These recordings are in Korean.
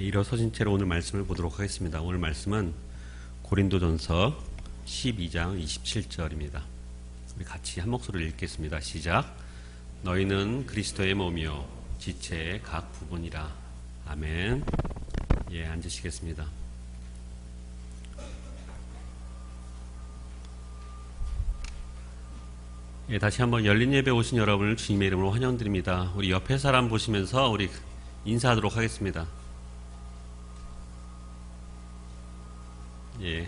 일어서신 채로 오늘 말씀을 보도록 하겠습니다. 오늘 말씀은 고린도전서 12장 27절입니다. 우리 같이 한 목소리를 읽겠습니다. 시작. 너희는 그리스도의 몸이요 지체의 각 부분이라. 아멘. 예, 앉으시겠습니다. 예, 다시 한번 열린 예배 오신 여러분을 주님의 이름으로 환영드립니다. 우리 옆에 사람 보시면서 우리 인사하도록 하겠습니다. 예.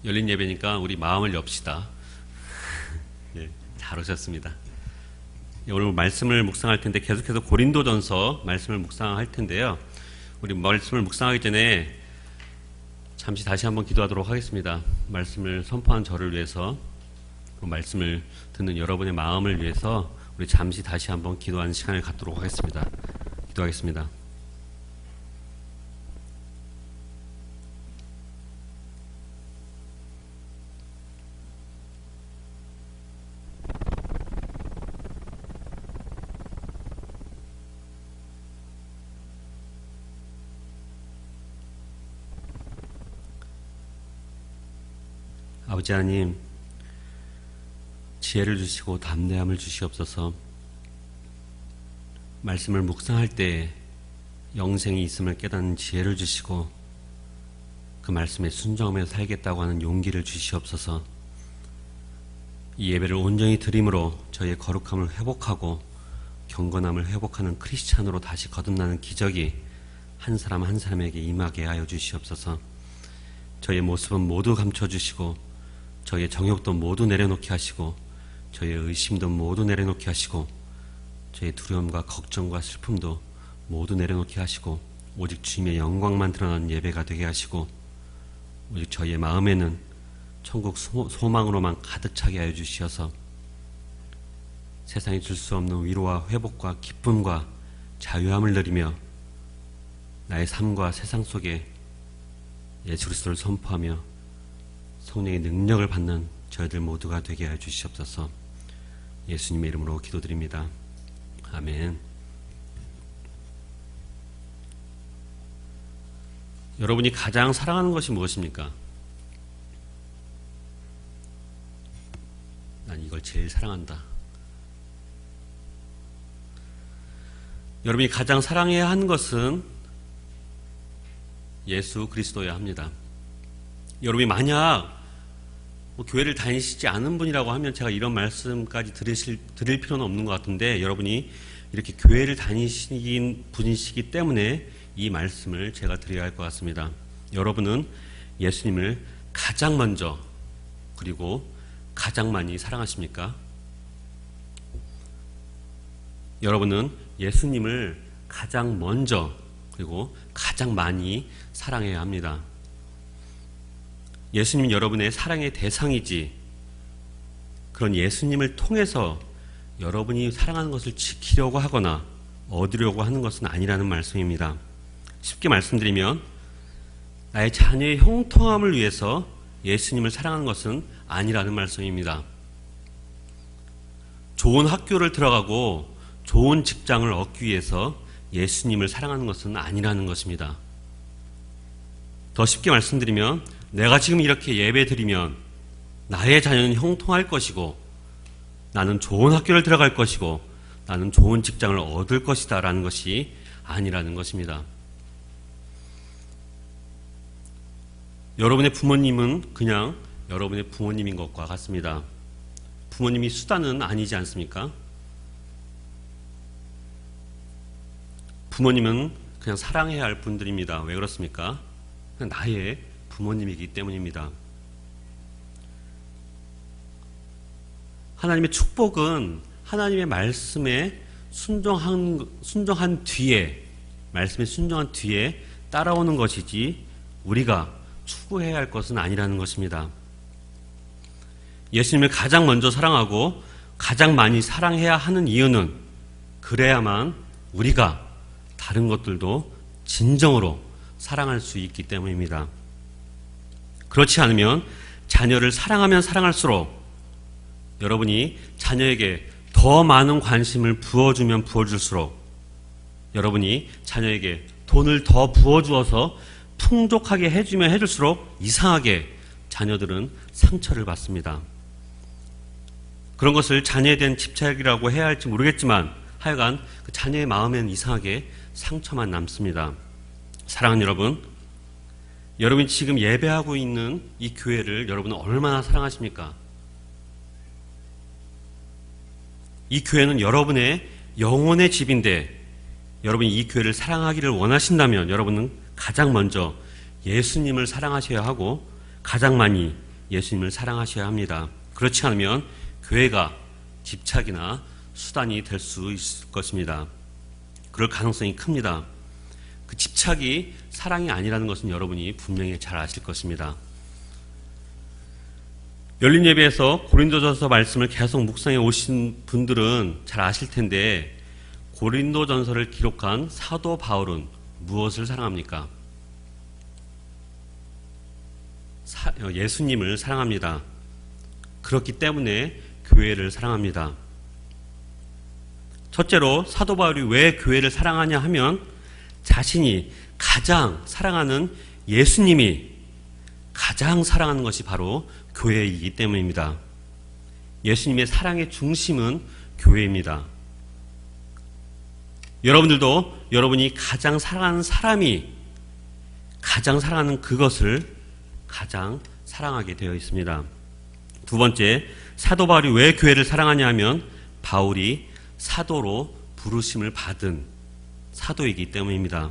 열린 예배니까 우리 마음을 엽시다. 예, 잘 오셨습니다. 예, 오늘 말씀을 묵상할 텐데 계속해서 고린도전서 말씀을 묵상할 텐데요. 우리 말씀을 묵상하기 전에 잠시 다시 한번 기도하도록 하겠습니다. 말씀을 선포한 저를 위해서, 말씀을 듣는 여러분의 마음을 위해서 우리 잠시 다시 한번 기도하는 시간을 갖도록 하겠습니다. 기도하겠습니다. 아버지 하나님, 지혜를 주시고 담대함을 주시옵소서. 말씀을 묵상할 때 영생이 있음을 깨닫는 지혜를 주시고 그 말씀에 순종하며 살겠다고 하는 용기를 주시옵소서. 이 예배를 온전히 드림으로 저희의 거룩함을 회복하고 경건함을 회복하는 크리스찬으로 다시 거듭나는 기적이 한 사람 한 사람에게 임하게 하여 주시옵소서. 저희의 모습은 모두 감춰주시고 저희의 정욕도 모두 내려놓게 하시고 저희의 의심도 모두 내려놓게 하시고 저희의 두려움과 걱정과 슬픔도 모두 내려놓게 하시고 오직 주님의 영광만 드러나는 예배가 되게 하시고 오직 저희의 마음에는 천국 소망으로만 가득 차게 하여 주시어서 세상이 줄 수 없는 위로와 회복과 기쁨과 자유함을 누리며 나의 삶과 세상 속에 예수 그리스도를 선포하며 성령의 능력을 받는 저희들 모두가 되게 하여 주시옵소서. 예수님의 이름으로 기도드립니다. 아멘. 여러분이 가장 사랑하는 것이 무엇입니까? 난 이걸 제일 사랑한다. 여러분이 가장 사랑해야 하는 것은 예수 그리스도여야 합니다. 여러분이 만약 교회를 다니시지 않은 분이라고 하면 제가 이런 말씀까지 드릴 필요는 없는 것 같은데, 여러분이 이렇게 교회를 다니신 분이시기 때문에 이 말씀을 제가 드려야 할 것 같습니다. 여러분은 예수님을 가장 먼저 그리고 가장 많이 사랑하십니까? 여러분은 예수님을 가장 먼저 그리고 가장 많이 사랑해야 합니다. 예수님 여러분의 사랑의 대상이지, 그런 예수님을 통해서 여러분이 사랑하는 것을 지키려고 하거나 얻으려고 하는 것은 아니라는 말씀입니다. 쉽게 말씀드리면 나의 자녀의 형통함을 위해서 예수님을 사랑하는 것은 아니라는 말씀입니다. 좋은 학교를 들어가고 좋은 직장을 얻기 위해서 예수님을 사랑하는 것은 아니라는 것입니다. 더 쉽게 말씀드리면 내가 지금 이렇게 예배 드리면 나의 자녀는 형통할 것이고 나는 좋은 학교를 들어갈 것이고 나는 좋은 직장을 얻을 것이다 라는 것이 아니라는 것입니다. 여러분의 부모님은 그냥 여러분의 부모님인 것과 같습니다. 부모님이 수단은 아니지 않습니까? 부모님은 그냥 사랑해야 할 분들입니다. 왜 그렇습니까? 그냥 나의 부모님이기 때문입니다. 하나님의 축복은 하나님의 말씀에 순종한 뒤에, 말씀에 순종한 뒤에 따라오는 것이지 우리가 추구해야 할 것은 아니라는 것입니다. 예수님을 가장 먼저 사랑하고 가장 많이 사랑해야 하는 이유는 그래야만 우리가 다른 것들도 진정으로 사랑할 수 있기 때문입니다. 그렇지 않으면 자녀를 사랑하면 사랑할수록 여러분이 자녀에게 더 많은 관심을 부어주면 부어줄수록 여러분이 자녀에게 돈을 더 부어주어서 풍족하게 해주면 해줄수록 이상하게 자녀들은 상처를 받습니다. 그런 것을 자녀에 대한 집착이라고 해야 할지 모르겠지만 하여간 그 자녀의 마음에는 이상하게 상처만 남습니다. 사랑하는 여러분, 여러분이 지금 예배하고 있는 이 교회를 여러분은 얼마나 사랑하십니까? 이 교회는 여러분의 영혼의 집인데 여러분이 이 교회를 사랑하기를 원하신다면 여러분은 가장 먼저 예수님을 사랑하셔야 하고 가장 많이 예수님을 사랑하셔야 합니다. 그렇지 않으면 교회가 집착이나 수단이 될 수 있을 것입니다. 그럴 가능성이 큽니다. 그 집착이 사랑이 아니라는 것은 여러분이 분명히 잘 아실 것입니다. 열린 예배에서 고린도전서 말씀을 계속 묵상해 오신 분들은 잘 아실 텐데 고린도전서를 기록한 사도 바울은 무엇을 사랑합니까? 예수님을 사랑합니다. 그렇기 때문에 교회를 사랑합니다. 첫째로 사도 바울이 왜 교회를 사랑하냐 하면 자신이 가장 사랑하는 예수님이 가장 사랑하는 것이 바로 교회이기 때문입니다. 예수님의 사랑의 중심은 교회입니다. 여러분들도 여러분이 가장 사랑하는 사람이 가장 사랑하는 그것을 가장 사랑하게 되어 있습니다. 두 번째, 사도 바울이 왜 교회를 사랑하냐 하면 바울이 사도로 부르심을 받은 사도이기 때문입니다.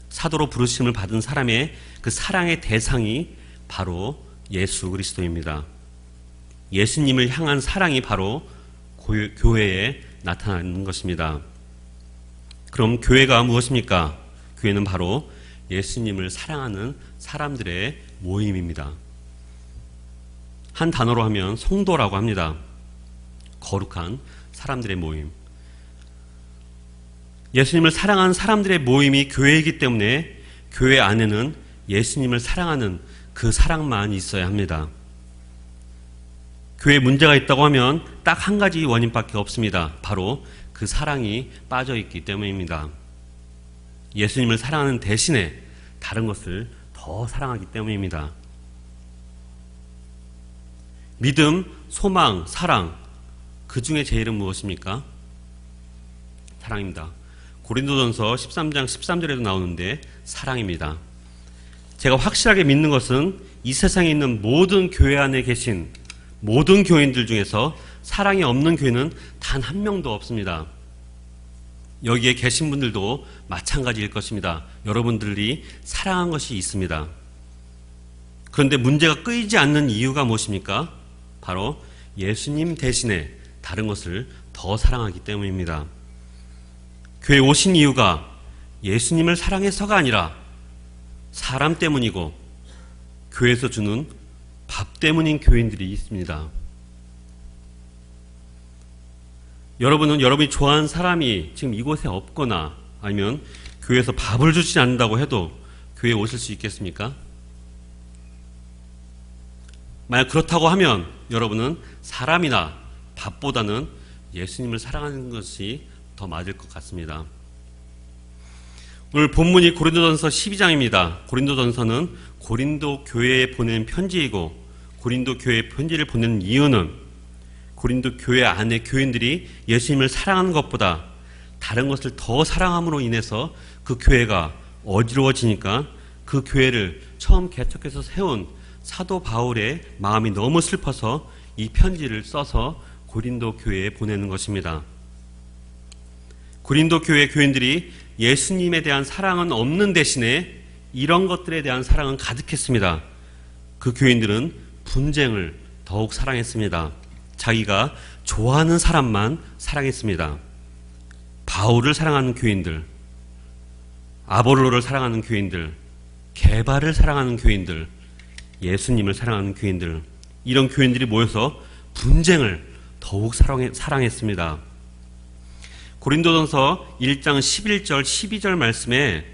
사도로 부르심을 받은 사람의 그 사랑의 대상이 바로 예수 그리스도입니다. 예수님을 향한 사랑이 바로 교회에 나타나는 것입니다. 그럼 교회가 무엇입니까? 교회는 바로 예수님을 사랑하는 사람들의 모임입니다. 한 단어로 하면 성도라고 합니다. 거룩한 사람들의 모임. 예수님을 사랑하는 사람들의 모임이 교회이기 때문에 교회 안에는 예수님을 사랑하는 그 사랑만 있어야 합니다. 교회에 문제가 있다고 하면 딱 한 가지 원인밖에 없습니다. 바로 그 사랑이 빠져 있기 때문입니다. 예수님을 사랑하는 대신에 다른 것을 더 사랑하기 때문입니다. 믿음, 소망, 사랑, 그 중에 제일은 무엇입니까? 사랑입니다. 고린도전서 13장 13절에도 나오는데 사랑입니다. 제가 확실하게 믿는 것은 이 세상에 있는 모든 교회 안에 계신 모든 교인들 중에서 사랑이 없는 교회는 단 한 명도 없습니다. 여기에 계신 분들도 마찬가지일 것입니다. 여러분들이 사랑한 것이 있습니다. 그런데 문제가 끊이지 않는 이유가 무엇입니까? 바로 예수님 대신에 다른 것을 더 사랑하기 때문입니다. 교회에 오신 이유가 예수님을 사랑해서가 아니라 사람 때문이고 교회에서 주는 밥 때문인 교인들이 있습니다. 여러분은 여러분이 좋아하는 사람이 지금 이곳에 없거나 아니면 교회에서 밥을 주지 않는다고 해도 교회에 오실 수 있겠습니까? 만약 그렇다고 하면 여러분은 사람이나 밥보다는 예수님을 사랑하는 것이 더 맞을 것 같습니다. 오늘 본문이 고린도전서 12장입니다. 고린도전서는 고린도 교회에 보낸 편지이고 고린도 교회에 편지를 보낸 이유는 고린도 교회 안에 교인들이 예수님을 사랑하는 것보다 다른 것을 더 사랑함으로 인해서 그 교회가 어지러워지니까 그 교회를 처음 개척해서 세운 사도 바울의 마음이 너무 슬퍼서 이 편지를 써서 고린도 교회에 보내는 것입니다. 고린도 교회 교인들이 예수님에 대한 사랑은 없는 대신에 이런 것들에 대한 사랑은 가득했습니다. 그 교인들은 분쟁을 더욱 사랑했습니다. 자기가 좋아하는 사람만 사랑했습니다. 바울을 사랑하는 교인들, 아볼로를 사랑하는 교인들, 게바를 사랑하는 교인들, 예수님을 사랑하는 교인들, 이런 교인들이 모여서 분쟁을 더욱 사랑했습니다. 고린도전서 1장 11절 12절 말씀에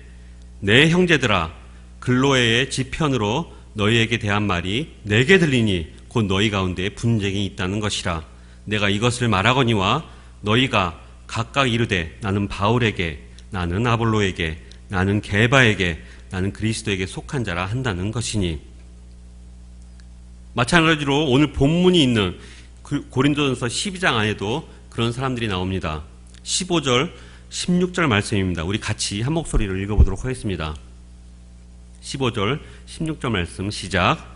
내 형제들아 글로에의 지편으로 너희에게 대한 말이 내게 들리니 곧 너희 가운데 분쟁이 있다는 것이라. 내가 이것을 말하거니와 너희가 각각 이르되 나는 바울에게 나는 아볼로에게, 나는 게바에게, 나는 그리스도에게 속한 자라 한다는 것이니. 마찬가지로 오늘 본문이 있는 고린도전서 12장 안에도 그런 사람들이 나옵니다. 15절, 16절 말씀입니다. 우리 같이 한 목소리로 읽어보도록 하겠습니다. 15절, 16절 말씀 시작.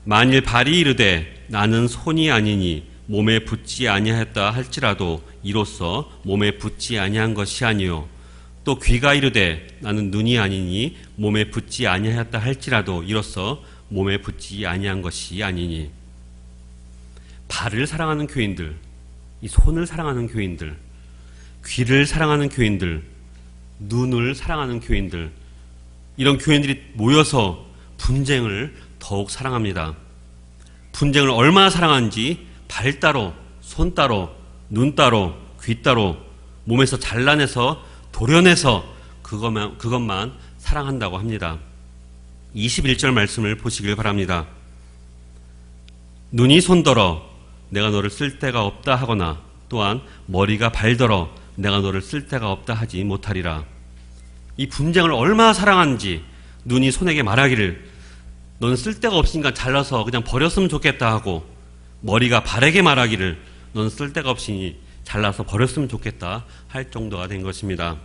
만일 발이 이르되 나는 손이 아니니 몸에 붙지 아니하였다 할지라도 이로써 몸에 붙지 아니한 것이 아니요. 또 귀가 이르되 나는 눈이 아니니 몸에 붙지 아니하였다 할지라도 이로써 몸에 붙지 아니한 것이 아니니. 발을 사랑하는 교인들, 이 손을 사랑하는 교인들, 귀를 사랑하는 교인들, 눈을 사랑하는 교인들, 이런 교인들이 모여서 분쟁을 더욱 사랑합니다. 분쟁을 얼마나 사랑하는지 발 따로, 손 따로, 눈 따로, 귀 따로 몸에서 잘라내서 도려내서 그것만 사랑한다고 합니다. 21절 말씀을 보시길 바랍니다. 눈이 손더러 내가 너를 쓸 데가 없다 하거나 또한 머리가 발더러 내가 너를 쓸 데가 없다 하지 못하리라. 이 분쟁을 얼마나 사랑하는지 눈이 손에게 말하기를 너는 쓸 데가 없으니까 잘라서 그냥 버렸으면 좋겠다 하고, 머리가 발에게 말하기를 너는 쓸 데가 없으니 잘라서 버렸으면 좋겠다 할 정도가 된 것입니다.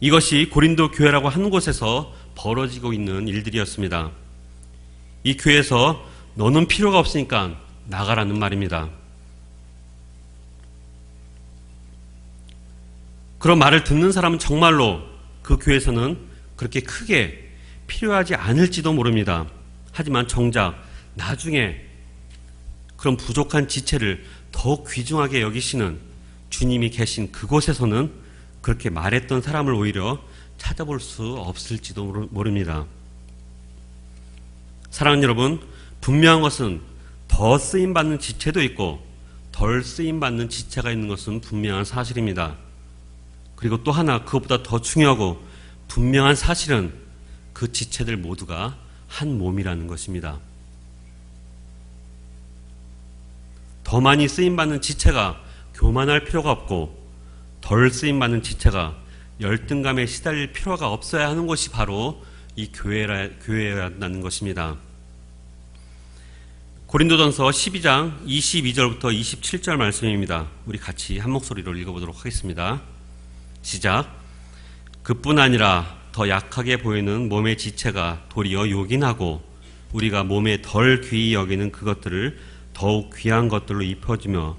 이것이 고린도 교회라고 하는 곳에서 벌어지고 있는 일들이었습니다. 이 교회에서 너는 필요가 없으니까 나가라는 말입니다. 그런 말을 듣는 사람은 정말로 그 교회에서는 그렇게 크게 필요하지 않을지도 모릅니다. 하지만 정작 나중에 그런 부족한 지체를 더욱 귀중하게 여기시는 주님이 계신 그곳에서는 그렇게 말했던 사람을 오히려 찾아볼 수 없을지도 모릅니다. 사랑하는 여러분, 분명한 것은 더 쓰임받는 지체도 있고 덜 쓰임받는 지체가 있는 것은 분명한 사실입니다. 그리고 또 하나, 그것보다 더 중요하고 분명한 사실은 그 지체들 모두가 한 몸이라는 것입니다. 더 많이 쓰임받는 지체가 교만할 필요가 없고 덜 쓰임받는 지체가 열등감에 시달릴 필요가 없어야 하는 것이 바로 이 교회라는 것입니다. 고린도전서 12장 22절부터 27절 말씀입니다. 우리 같이 한 목소리로 읽어보도록 하겠습니다. 시작. 그뿐 아니라 더 약하게 보이는 몸의 지체가 도리어 요긴하고 우리가 몸에 덜 귀히 여기는 그것들을 더욱 귀한 것들로 입혀주며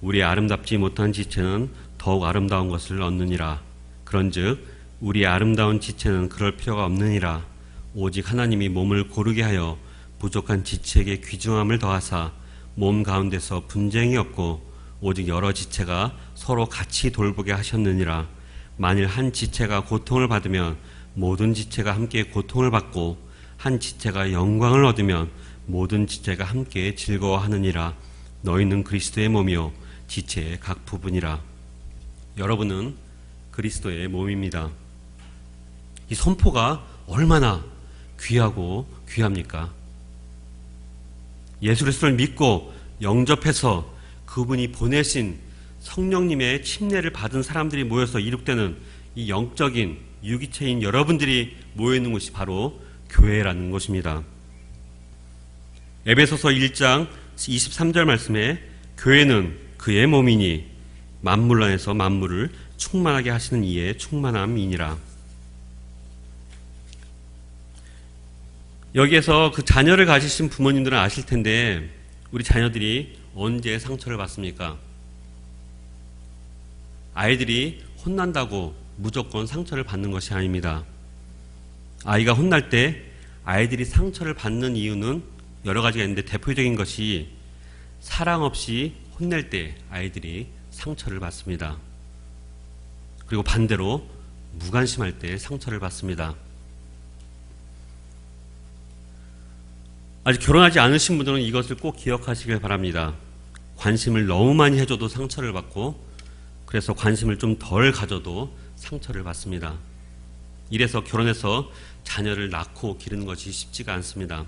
우리 아름답지 못한 지체는 더욱 아름다운 것을 얻느니라. 그런즉 우리 아름다운 지체는 그럴 필요가 없느니라. 오직 하나님이 몸을 고르게 하여 부족한 지체에게 귀중함을 더하사 몸 가운데서 분쟁이 없고 오직 여러 지체가 서로 같이 돌보게 하셨느니라. 만일 한 지체가 고통을 받으면 모든 지체가 함께 고통을 받고 한 지체가 영광을 얻으면 모든 지체가 함께 즐거워하느니라. 너희는 그리스도의 몸이요 지체의 각 부분이라. 여러분은 그리스도의 몸입니다. 이 선포가 얼마나 귀하고 귀합니까? 예수 그리스도를 믿고 영접해서 그분이 보내신 성령님의 침례를 받은 사람들이 모여서 이룩되는 이 영적인 유기체인 여러분들이 모여있는 곳이 바로 교회라는 것입니다. 에베소서 1장 23절 말씀에 교회는 그의 몸이니 만물 안에서 만물을 충만하게 하시는 이의 충만함이니라. 여기에서 그 자녀를 가지신 부모님들은 아실 텐데 우리 자녀들이 언제 상처를 받습니까? 아이들이 혼난다고 무조건 상처를 받는 것이 아닙니다. 아이가 혼날 때 아이들이 상처를 받는 이유는 여러 가지가 있는데 대표적인 것이 사랑 없이 혼낼 때 아이들이 상처를 받습니다. 그리고 반대로 무관심할 때 상처를 받습니다. 아직 결혼하지 않으신 분들은 이것을 꼭 기억하시길 바랍니다. 관심을 너무 많이 해줘도 상처를 받고 그래서 관심을 좀 덜 가져도 상처를 받습니다. 이래서 결혼해서 자녀를 낳고 기르는 것이 쉽지가 않습니다.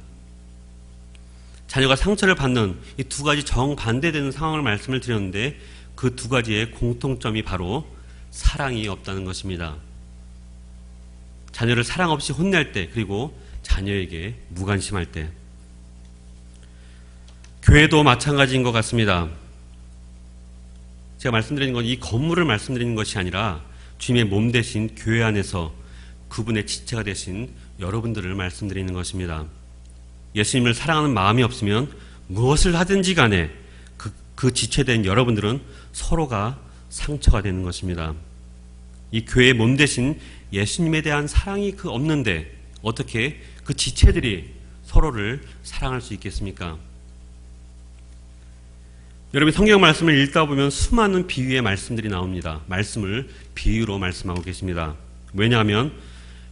자녀가 상처를 받는 이 두 가지 정반대되는 상황을 말씀을 드렸는데 그 두 가지의 공통점이 바로 사랑이 없다는 것입니다. 자녀를 사랑 없이 혼낼 때, 그리고 자녀에게 무관심할 때. 교회도 마찬가지인 것 같습니다. 제가 말씀드리는 건 이 건물을 말씀드리는 것이 아니라 주님의 몸 대신 교회 안에서 그분의 지체가 되신 여러분들을 말씀드리는 것입니다. 예수님을 사랑하는 마음이 없으면 무엇을 하든지 간에 그 지체된 여러분들은 서로가 상처가 되는 것입니다. 이 교회의 몸 대신 예수님에 대한 사랑이 없는데 어떻게 그 지체들이 서로를 사랑할 수 있겠습니까? 여러분 성경 말씀을 읽다 보면 수많은 비유의 말씀들이 나옵니다. 말씀을 비유로 말씀하고 계십니다. 왜냐하면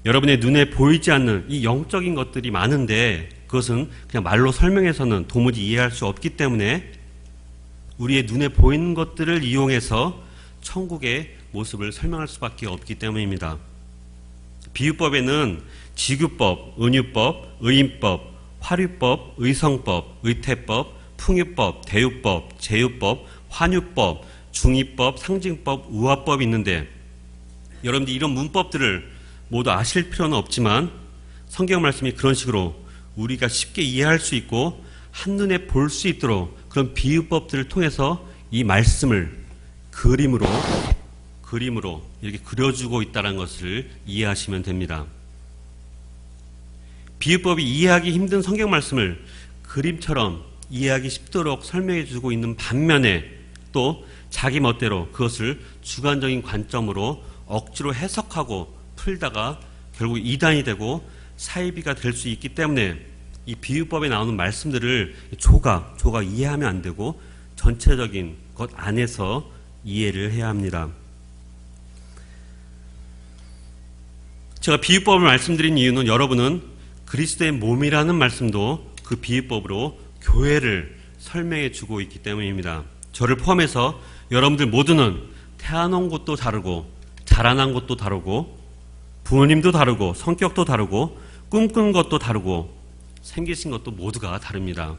여러분의 눈에 보이지 않는 이 영적인 것들이 많은데 그것은 그냥 말로 설명해서는 도무지 이해할 수 없기 때문에 우리의 눈에 보이는 것들을 이용해서 천국의 모습을 설명할 수밖에 없기 때문입니다. 비유법에는 지규법, 은유법, 의인법, 화류법, 의성법, 의태법, 풍유법, 대유법, 제유법, 환유법, 중의법, 상징법, 우화법이 있는데 여러분들이 이런 문법들을 모두 아실 필요는 없지만 성경 말씀이 그런 식으로 우리가 쉽게 이해할 수 있고 한눈에 볼 수 있도록 그런 비유법들을 통해서 이 말씀을 그림으로 이렇게 그려주고 있다는 것을 이해하시면 됩니다. 비유법이 이해하기 힘든 성경 말씀을 그림처럼 이해하기 쉽도록 설명해 주고 있는 반면에 또 자기 멋대로 그것을 주관적인 관점으로 억지로 해석하고 풀다가 결국 이단이 되고 사이비가 될 수 있기 때문에 이 비유법에 나오는 말씀들을 조각 이해하면 안 되고 전체적인 것 안에서 이해를 해야 합니다. 제가 비유법을 말씀드린 이유는 여러분은 그리스도의 몸이라는 말씀도 그 비유법으로 교회를 설명해 주고 있기 때문입니다. 저를 포함해서 여러분들 모두는 태어난 곳도 다르고 자라난 곳도 다르고 부모님도 다르고 성격도 다르고 꿈꾸는 것도 다르고 생기신 것도 모두가 다릅니다.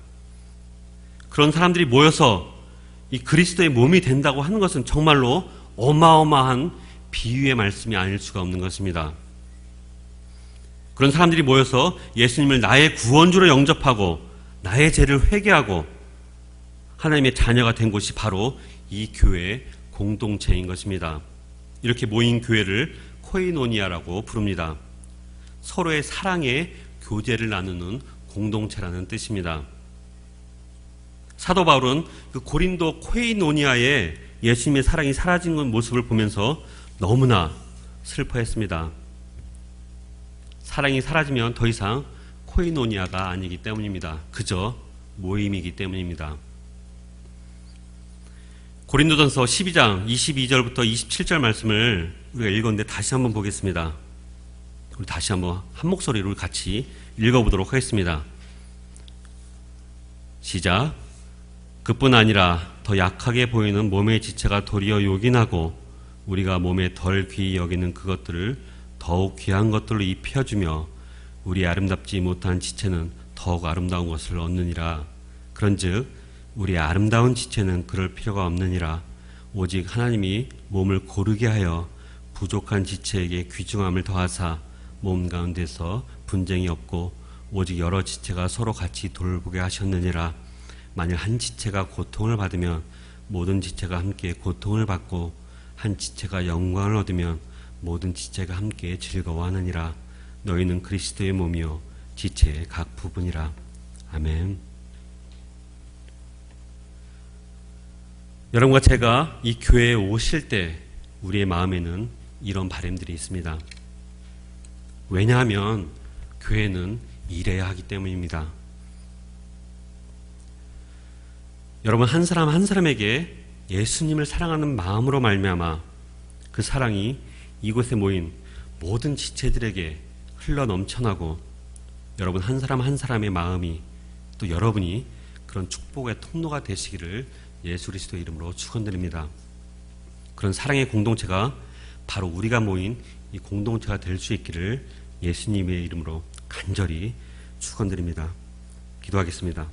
그런 사람들이 모여서 이 그리스도의 몸이 된다고 하는 것은 정말로 어마어마한 비유의 말씀이 아닐 수가 없는 것입니다. 그런 사람들이 모여서 예수님을 나의 구원주로 영접하고 나의 죄를 회개하고 하나님의 자녀가 된 곳이 바로 이 교회의 공동체인 것입니다. 이렇게 모인 교회를 코이노니아라고 부릅니다. 서로의 사랑의 교제를 나누는 공동체라는 뜻입니다. 사도 바울은 그 고린도 코이노니아에 예수님의 사랑이 사라진 모습을 보면서 너무나 슬퍼했습니다. 사랑이 사라지면 더 이상 코이노니아가 아니기 때문입니다. 그저 모임이기 때문입니다. 고린도전서 12장 22절부터 27절 말씀을 우리가 읽었는데 다시 한번 보겠습니다. 우리 다시 한번 한 목소리로 같이 읽어보도록 하겠습니다. 시작. 그뿐 아니라 더 약하게 보이는 몸의 지체가 도리어 요긴하고 우리가 몸에 덜 귀히 여기는 그것들을 더욱 귀한 것들로 입혀주며 우리 아름답지 못한 지체는 더욱 아름다운 것을 얻느니라. 그런즉 우리 아름다운 지체는 그럴 필요가 없느니라. 오직 하나님이 몸을 고르게 하여 부족한 지체에게 귀중함을 더하사 몸 가운데서 분쟁이 없고 오직 여러 지체가 서로 같이 돌보게 하셨느니라. 만일 한 지체가 고통을 받으면 모든 지체가 함께 고통을 받고 한 지체가 영광을 얻으면 모든 지체가 함께 즐거워하느니라. 너희는 그리스도의 몸이요 지체의 각 부분이라. 아멘. 여러분과 제가 이 교회에 오실 때 우리의 마음에는 이런 바람들이 있습니다. 왜냐하면 교회는 일해야 하기 때문입니다. 여러분 한 사람 한 사람에게 예수님을 사랑하는 마음으로 말미암아 그 사랑이 이곳에 모인 모든 지체들에게 흘러 넘쳐나고 여러분 한 사람 한 사람의 마음이 또 여러분이 그런 축복의 통로가 되시기를 예수 그리스도의 이름으로 축원드립니다. 그런 사랑의 공동체가 바로 우리가 모인 이 공동체가 될 수 있기를 예수님의 이름으로 간절히 축원드립니다. 기도하겠습니다.